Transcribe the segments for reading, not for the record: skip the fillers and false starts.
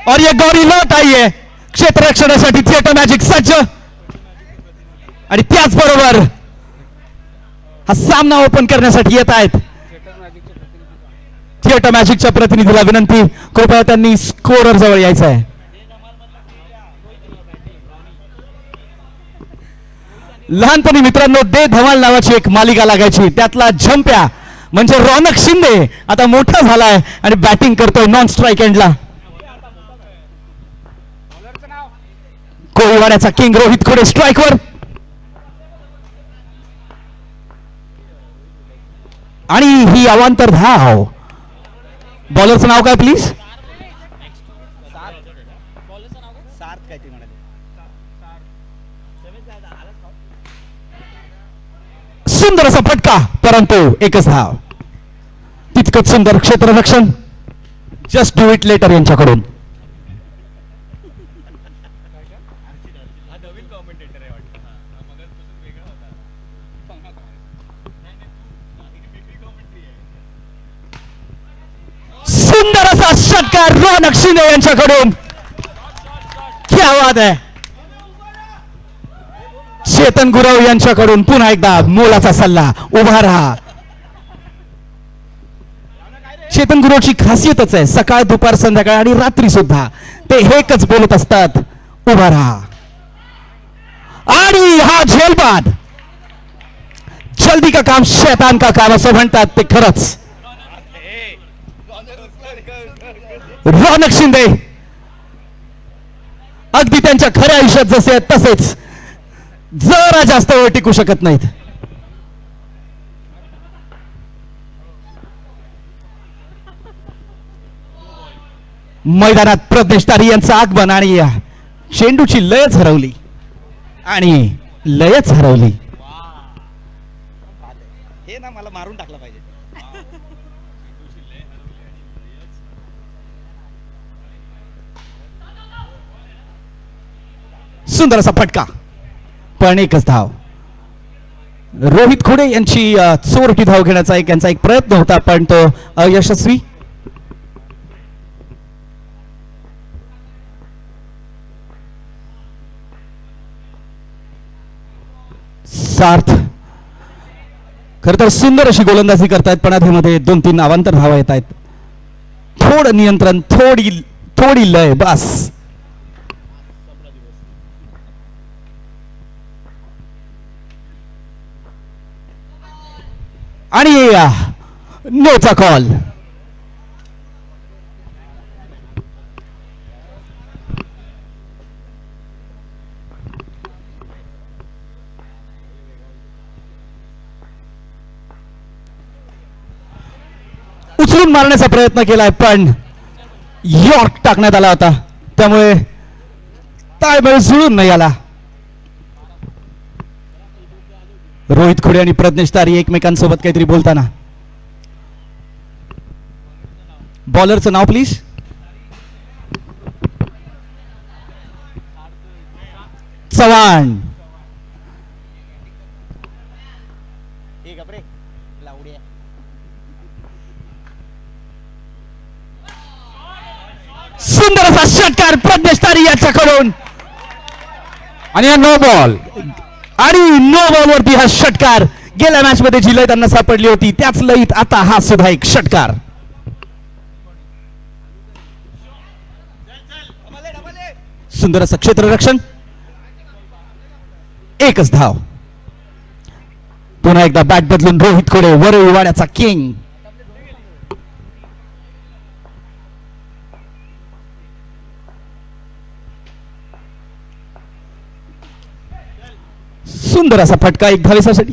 और ये गौरी लौट आई है क्षेत्ररक्षणासाठी. थिएटर मॅजिक सज्ज आणि त्याचबरोबर हा सामना ओपन करण्यासाठी येत आहेत. थिएटर मॅजिकच्या प्रतिनिधीला विनंती, कृपया त्यांनी स्कोरर जवळ यायचं आहे. लहानपणी मित्रांनो दे धमाल नावाची एक मालिका लागायची, त्यातला झंप्या म्हणजे रौनक शिंदे आता मोठा झालाय आणि बॅटिंग करतोय नॉन स्ट्राईक एंडला. कोळीवाड्याचा किंग रोहित खोडे स्ट्राईकवर आणि ही अवांतर धाव. बॉलरचं नाव काय प्लीज? सुंदर असा फटका, परंतु एकच धाव. तितकंच सुंदर क्षेत्ररक्षण जस्ट डू इट लेटर यांच्याकडून. सुंदर असा षटकार रौनक शिंदे यांच्याकडून. क्या बात आहे. चेतन गुरव यांच्याकडून पुन्हा एकदा मोलाचा सल्ला, उभा राहा. चेतन गुरवची खासियतच आहे, सकाळ दुपार संध्याकाळ आणि रात्री सुद्धा ते हेकच बोलत असतात, उभा राहा. आणि हा झेलबाद, जल्दी का काम शैतान का काम असं म्हणतात ते खरंच. रौनक शिंदे अगदी त्यांच्या खऱ्या आयुष्यात जसे आहेत तसेच जरा जास्त वेळ टिकू शकत नाहीत. मैदानात प्रज्ञेश तारी यांचं आगमन आणि चेंडूची लयच हरवली आणि लयच हरवली. हे ना मला मारून टाकलं पाहिजे. सुंदर असा फटका, पण एकच धाव. रोहित खोडे यांची चोरटी धाव घेण्याचा यांचा एक प्रयत्न होता, पण तो अयशस्वी. सार्थ खर तर सुंदर अशी गोलंदाजी करतायत, पण आधीमध्ये 2-3 अवांतर धावा येत आहेत. थोडं नियंत्रण, थोडी लय बस. आणि नोचा कॉल. उचलून मारण्याचा प्रयत्न केलाय, पण यॉर्क टाकण्यात आला होता, त्यामुळे ताळमेळ जुळून नाही आला. रोहित खोडे आणि प्रज्ञेश तारी एकमेकांसोबत काहीतरी बोलताना. बॉलरचं नाव प्लीज. चव्हाण. सुंदर असा षटकार प्रज्ञेश तारी यांच्याकडून आणि नो बॉल. आणि नो बॉल वरती हा षटकार. गेल्या मॅच मध्ये जी लय त्यांना सापडली होती त्याच लयीत आता हा सुद्धा एक षटकार. सुंदर असं क्षेत्ररक्षण, एकच धाव. पुन्हा एकदा बॅट बदलून रोहित खोडे, वरळी वाड्याचा किंग. सुंदर असा फटका, एक धावेसाठी.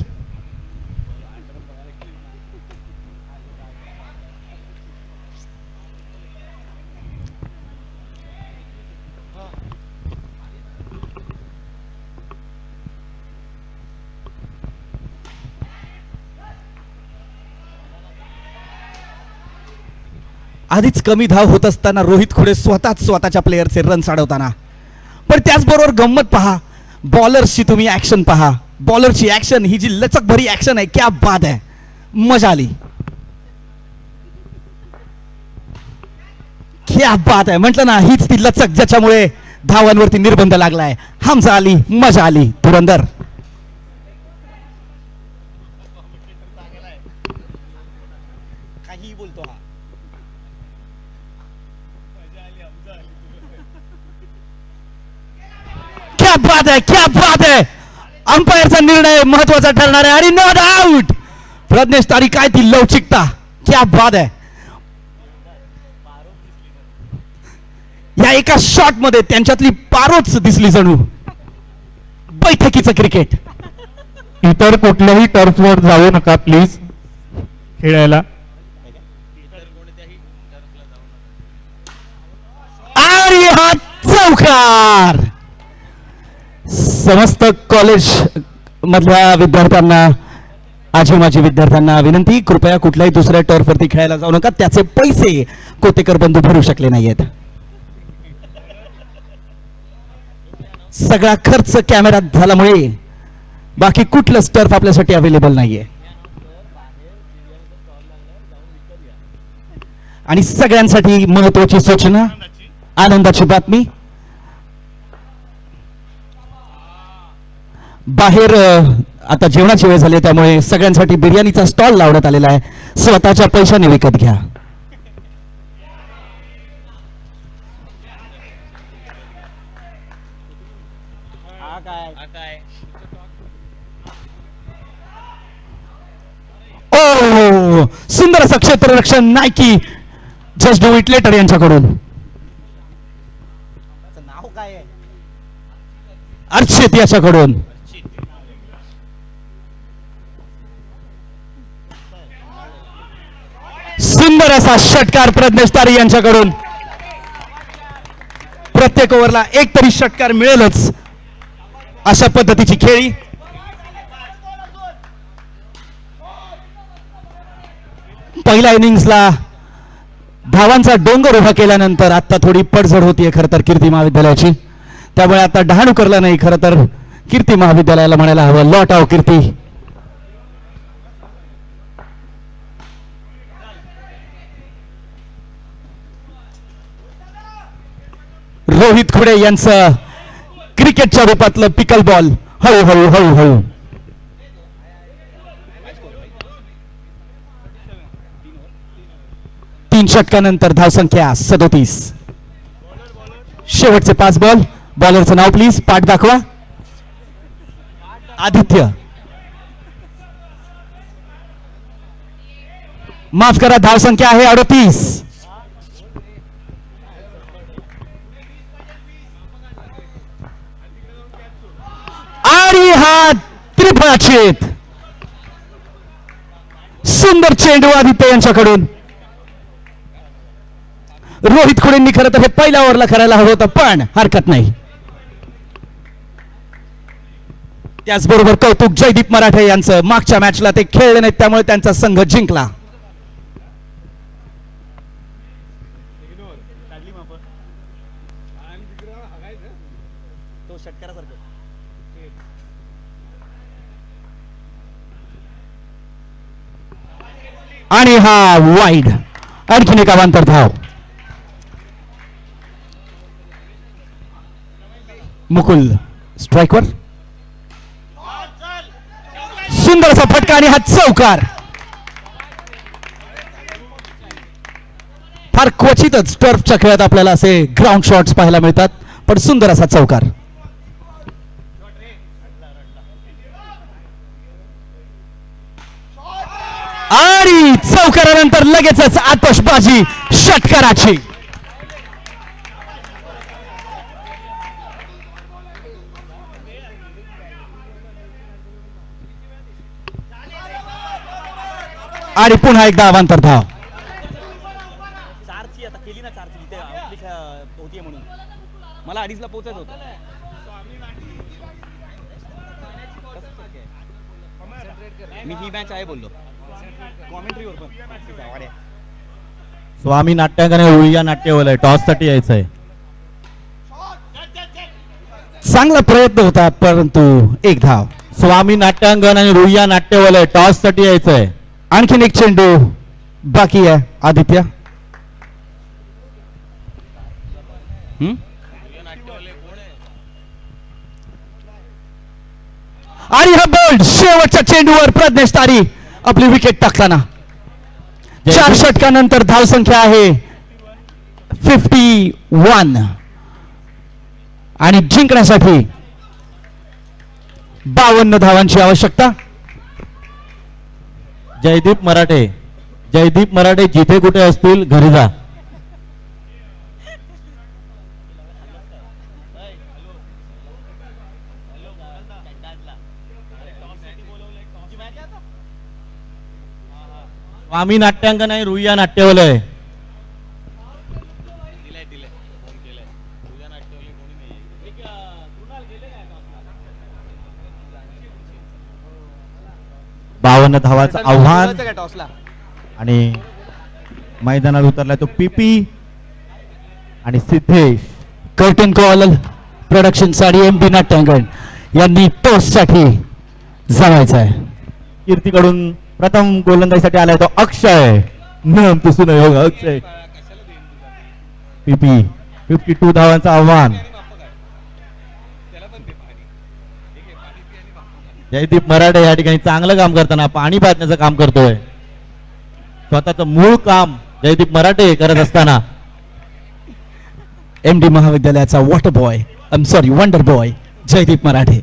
आधीच कमी धाव होत असताना रोहित खोडे स्वतःच्या प्लेयरचे रन अडवताना, पण त्याचबरोबर गंमत पहा, बॉलरची तुम्ही ऍक्शन पहा. बॉलरची ऍक्शन ही जी लचक भरी ऍक्शन आहे, क्या बात आहे, मजा आली. क्या बात आहे. म्हटलं ना हीच ती लचक ज्याच्यामुळे धावांवरती निर्बंध लागलाय. हमजा आली, मजा आली. धुरंधर काही बोलतो हा. क्या बात आहे, क्या बात आहे. अंपायरचा निर्णय महत्वाचा ठरणार आहे आणि नॉट आउट. प्रज्ञेश तारी काय ती लवचिकता. क्या बात आहे. या एका शॉट मध्ये त्यांच्यातली पारोच दिसली जणू. बैठकीचं क्रिकेट. इतर कुठल्याही टर्फवर जाऊ नका प्लीज खेळायला. आणि हा चौकार. समस्त कॉलेज मधल्या विद्यार्थ्यांना, आजी माजी विद्यार्थ्यांना विनंती, कृपया कुठल्याही दुसऱ्या टर्फवरती खेळायला जाऊ नका. त्याचे पैसे कोतेकर बंधू भरू शकले नाहीयेत. सगळा खर्च कॅमेऱ्यात झाल्यामुळे बाकी कुठलंच टर्फ आपल्यासाठी अवेलेबल नाहीये. आणि सगळ्यांसाठी महत्वाची सूचना, आनंदाची बातमी. बाहेर आता जेवणाची वेळ झाली त्यामुळे सगळ्यांसाठी बिर्याणीचा स्टॉल लावण्यात आलेला आहे. स्वतःच्या पैशाने विकत घ्या. ओ सुंदर असं क्षेत्ररक्षण Nike just do it letter यांच्याकडून. नाव काय आहे? अर्चित याच्याकडून. सुंदर असा षटकार प्रज्ञेश तारी यांच्याकडून. प्रत्येक ओव्हरला एक तरी षटकार मिळेलच अशा पद्धतीची खेळी. पहिल्या इनिंग्सला धावांचा डोंगर उभा केल्यानंतर आता थोडी पडझड होतीये खरं तर कीर्ती महाविद्यालयाची. त्यामुळे आता डहाणू करला नाही, खरं तर कीर्ती महाविद्यालयाला म्हणायला हवं लॉट आव कीर्ती. रोहित खुडे यांचं क्रिकेटच्या रूपातलं पिकल बॉल. हळूहळू हळूहळू 3 षटकानंतर धावसंख्या 37. शेवटचे 5 बॉल. बॉलरचं नाव प्लीज, पाठ दाखवा. आदित्य. माफ करा, धावसंख्या आहे 38. आणि हा त्रिफळाछेद. सुंदर चेंडू आदित्य यांच्याकडून. रोहित खुडेंनी खरं तर हे पहिल्या ओव्हरला करायला हवं होतं, पण हरकत नाही. त्याचबरोबर कौतुक जयदीप मराठे यांचं. मागच्या मॅचला ते खेळले नाहीत त्यामुळे त्यांचा संघ जिंकला. आणि हा वाईड. आणखीन एक अवांतर धाव. मुकुल स्ट्राईकवर. सुंदर असा फटका आणि हा चौकार. फार क्वचितच टर्फच्या खेळात आपल्याला असे ग्राउंड शॉट्स पाहायला मिळतात, पण सुंदर असा चौकार. आणि चौकारानंतर लगेचच आतषबाजी षटकाराची. आणि पुन्हा एकदा अवांतर धाव. चारची आता केली ना, चारची इथे होतीये म्हणून मला 2:30ला पोहोचायचं होतं. मी ही मॅच आहे बोललो कॉमेंट्रीवर पण. स्वामी नाट्यांगण रुईया नाट्यवलय टॉस साठी यायचंय. चांगला प्रयत्न होता परंतु एक धाव. स्वामी नाट्यांगण आणि रुईया नाट्यवलय टॉस साठी यायचंय. आणखीन एक चेंडू बाकी आहे आदित्य. हं? आणि हा बोल्ड शेवटच्या चेंडूवर प्रज्ञेश तारी आपली विकेट टाकताना 4 षटकानंतर धावसंख्या आहे 51 आणि जिंकण्यासाठी 52 धावांची आवश्यकता. जयदीप मराठे जिथे कुठे असतील घरी जा. स्वामी नाट्यांगण आहे रुईया नाट्यवलय. बावन्न धावाचं आव्हान काय टॉसला आणि मैदानात उतरलाय तो पीपी आणि सिद्धेश. कर्टन कॉल प्रोडक्शन साठी एम डी नाट्यांगण यांनी टॉस साठी जायचं आहे. कीर्तीकडून प्रथम गोलंदाजीसाठी आलाय तो अक्षय. न पिसून अक्षय. पीपी 52 धावांचं आव्हान. जयदीप मराठे या ठिकाणी चांगलं काम करताना पाणी पाजण्याचं काम करतोय. स्वतःचं मूळ काम जयदीप मराठे करत असताना एम डी महाविद्यालयाचा water boy wonder boy Jaydeep Marathe.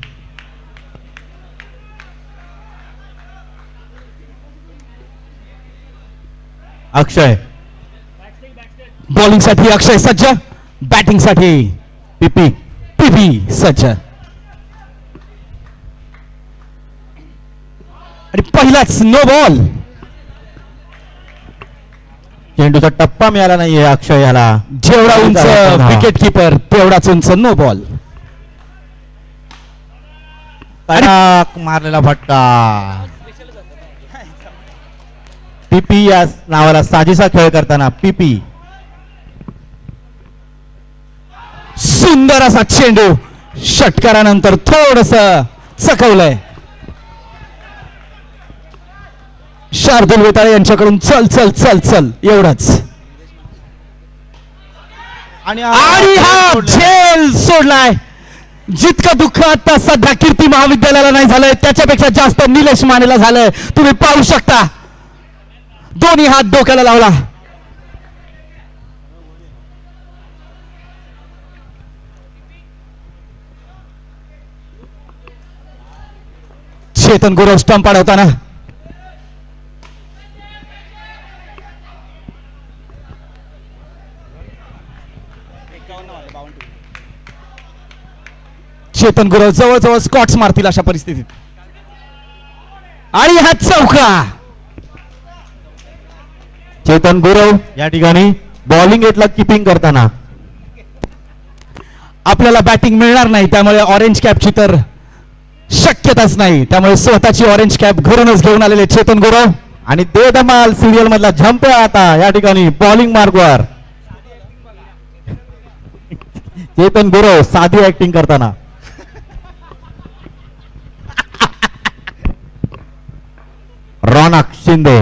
Akshay bowling साठी अक्षय सज्ज, बॅटिंग साठी पीपी पीपी सज्ज. आणि पहिलाच नो बॉल. चेंडूचा टप्पा मिळाला नाहीये अक्षय याला. जेवढा उंच विकेट किपर तेवढाच उंच नो बॉल. तडाक मारलेला फटका. पीपी या नावाला साजेसा खेळ करताना पीपी. सुंदर असा चेंडू षटकारानंतर थोडस चकवलंय. शार्दुल वेताळे यांच्याकडून चल चल चल चल एवढंच. आणि हा झेल सोडलाय. जितकं दुःख आता सध्या कीर्ती महाविद्यालयाला नाही झालंय त्याच्यापेक्षा जास्त निलेश मानेला झालंय. तुम्ही पाहू शकता दोन्ही हात डोक्याला लावला. चेतन गुरव स्टंप अडवताना चेतन गुरव जवळजवळ स्कॉट्स मारतील अशा परिस्थितीत. आणि हा चौका. चेतन गुरव या ठिकाणी बॉलिंग एटला किपिंग करताना. आपल्याला बॅटिंग मिळणार नाही त्यामुळे ऑरेंज कॅपची तर शक्यताच नाही. त्यामुळे स्वतःची ऑरेंज कॅप घरूनच घेऊन आलेले चेतन गुरव. आणि दे धमाल सिरियल मधला झंप आता या ठिकाणी बॉलिंग मार्कवर. चेतन गुरव साधी ऍक्टिंग करताना. रौनक शिंदे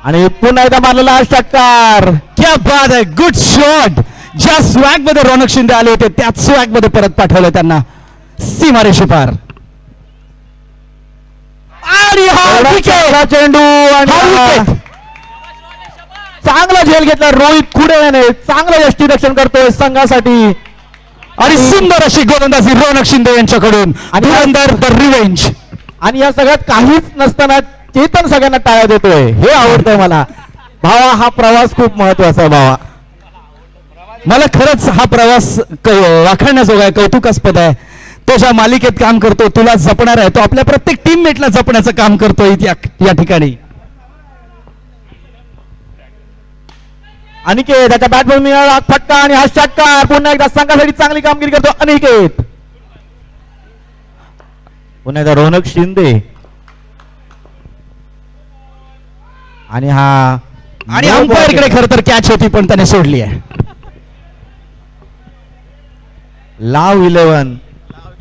आणि पुन्हा एकदा मारलेला षटकार. क्या बात आहे. Good shot. ज्या स्वॅग मध्ये रौनक शिंदे आले होते त्याच स्वॅग मध्ये परत पाठवलं त्यांना सीमारेषेपार. आणि हा चांगला चेंडू आणि wicket. चांगला झेल घेतला रोहित खुडे याने. चांगलं यष्टीरक्षण करतोय संघासाठी. आणि सुंदर अशी गोलंदाजी रौनक शिंदे यांच्याकडून. आणि धुरंधर द रिवेंज. आणि या सगळ्यात काहीच नसताना चेतन सगळ्यांना टाळ्या देतोय. हे आवडतंय मला. भावा हा प्रवास खूप महत्वाचा आहे भावा. मला खरंच हा प्रवास वाखाणण्याजोगा आहे, कौतुकास्पद आहे. तो ज्या मालिकेत काम करतो तुला जपणार आहे, तो आपल्या प्रत्येक टीममेटला जपण्याचं काम करतोय या ठिकाणी. अनिकेत त्याच्या बॅटबॉल मिळाला फटका आणि हा षटकार. पुन्हा एकदा संघासाठी चांगली कामगिरी करतो अनिकेत. पुन्हा एकदा रौनक शिंदे आणि हा आणि अंपायरकडे खरं तर कॅच होती पण त्याने सोडली आहे. लाव 11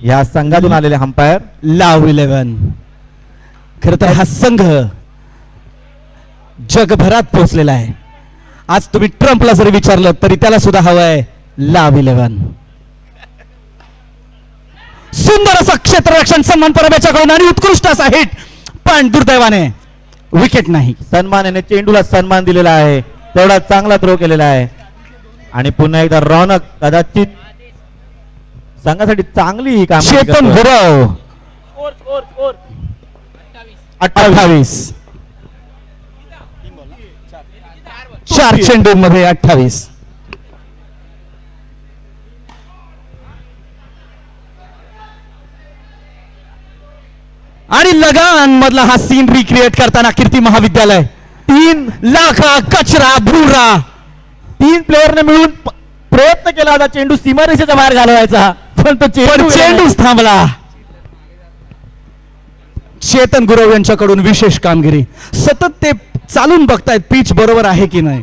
या संघातून आलेले अंपायर. लाव 11. खरं तर हा संघ जगभरात पोहोचलेला आहे आज तुम्ही ट्रम्पला जरी विचारलं तरी त्याला सुद्धा हवंय लाभ 11. सुंदर असं क्षेत्ररक्षण सन्मान परब याच्याकडून आणि उत्कृष्ट असा हिट, पण दुर्दैवाने विकेट नाही. सन्मान याने चेंडूला सन्मान दिलेला आहे, तेवढा चांगला थ्रो केलेला आहे. आणि पुन्हा एकदा रौनक कदाचित संघासाठी चांगली ही काम Chetan Gurav score score score 28. 4 चेंडूंमध्ये 28. आणि लगान मधला हा सीन रिक्रिएट करताना कीर्ती महाविद्यालय 3 लाख कचरा भुरा 3 प्लेयरने मिळून प्रयत्न केला होता चेंडू सीमारेषेच्या बाहेर घालवायचा, पण तो चेंडूच थांबला. चेतन गुरव यांच्याकडून विशेष कामगिरी, सतत ते चालून बघतायत पिच बरोबर आहे की नाही.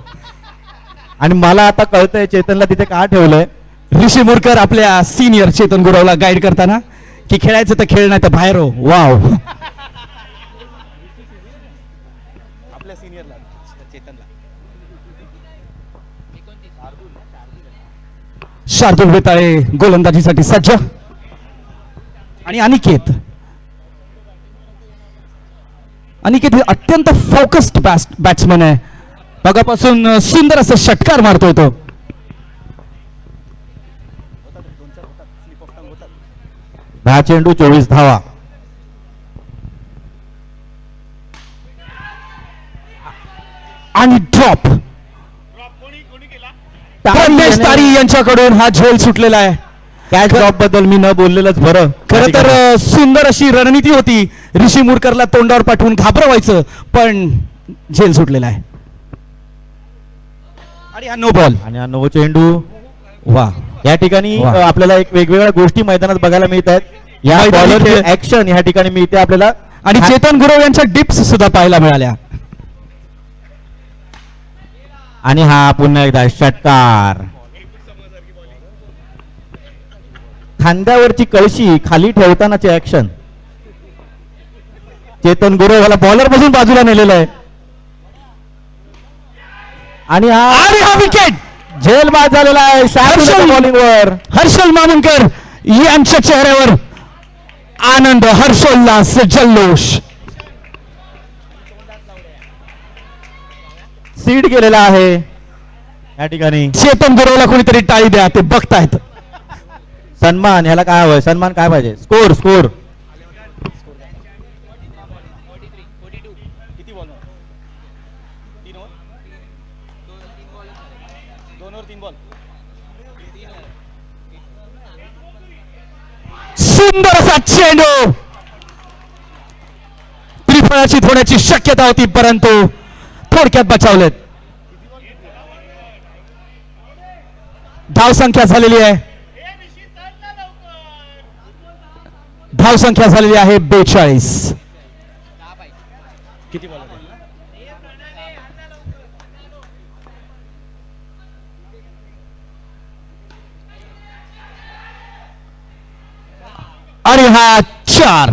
आणि मला आता कळतंय चेतनला तिथे का ठेवलंय. ऋषी मुरकर आपल्या सिनियर चेतन गुरवला गाईड करताना की खेळायचं तर खेळ नाही तर बाहेर हो. वाव. आपल्या सिनियरला चेतनला. शार्दूल बेताळे गोलंदाजीसाठी सज्ज. आणि अनिकेत हे अत्यंत फोकस्ड बॅट्समन आहे. बघापासून सुंदर असं षटकार मारतोय तो. स्लिप ऑफ टंग होतात. 10 चेंडू 24 धावा. आणि ड्रॉप प्रमेश तारी यांच्याकडून हा झोल सुटलेला आहे. कॅच ड्रॉप बद्दल मी न बोललेलंच बरं. खरं तर सुंदर अशी रणनीती होती ऋषी मुरकरला तोंडावर पाठवून घाबरवायचं, पण झेल सुटलेला आहे. आणि हा नो बॉल. आणि हा नो चेंडू. वा. या ठिकाणी वा. आपल्याला एक वेगवेगळ्या गोष्टी मैदानात बघायला मिळत आहेत. या मैदानी बॉलरची खेळ. ऍक्शन या ठिकाणी मिळते आपल्याला. आणि चेतन गुरव यांच्या डिप्स सुद्धा पाहायला मिळाल्या. आणि हा पुन्हा एकदा षटकार. खांद्यावरची कळशी खाली ठेवतानाची ऍक्शन. चेतन गुरव याला बॉलर पासून बाजूला नेलेलं आहे. आणि हा विकेट झेल बाद झालेला आहे शार्दूलच्या बॉलिंगवर. हर्षल मामुनकर यांच्या चेहऱ्यावर आनंद, हर्षोल्लास, जल्लोष. सीड केलेला आहे या ठिकाणी. चेतन गुरवला कोणीतरी टाळी द्या, ते बघतायत. सन्मान ह्याला काय हवंय, सन्मान काय पाहिजे. स्कोर स्कोर किती बॉल? 3 ओव्हर. 2 over 3 ball. सुंदर असा चेंडू. त्रिफळाची होण्याची शक्यता होती, परंतु थोडक्यात बचावलेत. धावसंख्या झालेली आहे 42. किती बॉल? आणि हा 4.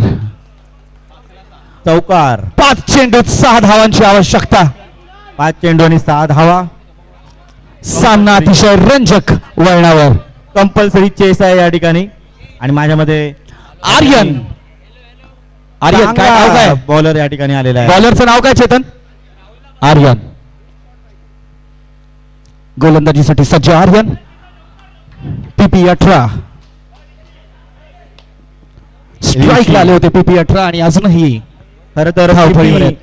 चौकार. 5 चेंडूत 6 धावांची आवश्यकता. 5 चेंडू आणि 6 धावा. सामना अतिशय रंजक वळणावर. कंपल्सरी चेस आहे या ठिकाणी. आणि माझ्यामध्ये आर्यन काय नाव काय? बॉलर या ठिकाणी आलेला आहे. बॉलरचं नाव काय चेतन? आर्यन. गोलंदाजीसाठी सज्ज आर्यन. PP 18. स्ट्राईकला आले होते PP 18 आणि अजूनही खरं तर धावफळीवर आहेत.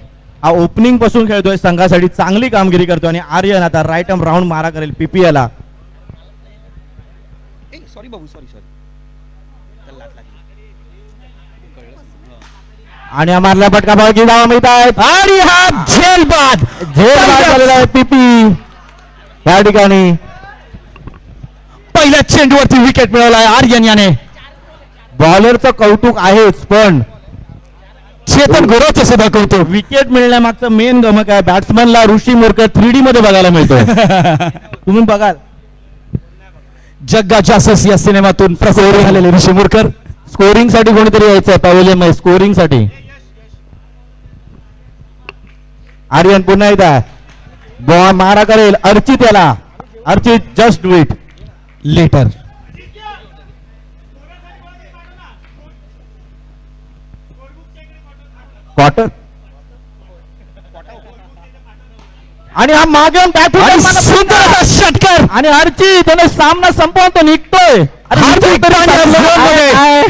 हा ओपनिंग पासून खेळतोय, संघासाठी चांगली कामगिरी करतोय. आणि आर्यन आता राईट आर्म राऊंड मारा करेल PPL ला. सॉरी बाबू, सॉरी सॉरी. त्याला लाट लागली. आणि हा मारला पटका बॉल की धावा मिळत आहेत. आणि हा झेल बाद झालेला आहे PP या ठिकाणी. पहिल्या चेंडूवरती विकेट मिळवला आहे आर्यन याने. बॉलरचं कौतुक आहेच, पण चेतन गुरवचं सुद्धा कौतुक. विकेट मिळण्यामागचं मेन गमक आहे बॅट्समनला ऋषी मुरकर 3D मध्ये बघायला मिळतोय. तुम्ही बघाल. जग्गा जासूस या सिनेमातून प्रसिद्ध झालेले ऋषी मुरकर. स्कोरिंग साठी कोणीतरी यायचंय पॅव्हिलियन स्कोरिंग साठी. आर्यन पुन्हा एकदा बॉल मारा करेल अर्चित याला. Archit just do it. Later. Quarter आणि हा मागे आणि सुंदर असा षटकार. आणि अर्चित त्याने सामना संपवून तो निघतोय. हार्दिक पांड्या झोन मध्ये.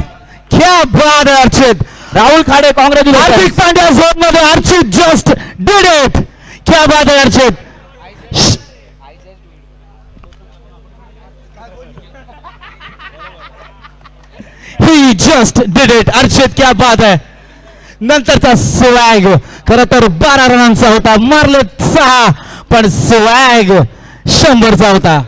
क्या बात आहे अर्चित. राहुल खाडे हार्दिक काँग्रेच्युलेशन. पांड्या झोन मध्ये अर्चित जस्ट डिड इट. क्या बात आहे अर्चित. ही जस्ट डिड इट. अर्चित क्या बात आहे. नंतरचा स्वॅग खर तर 12 रनांचा होता. मारले 6 पण स्वॅग 100चा होता.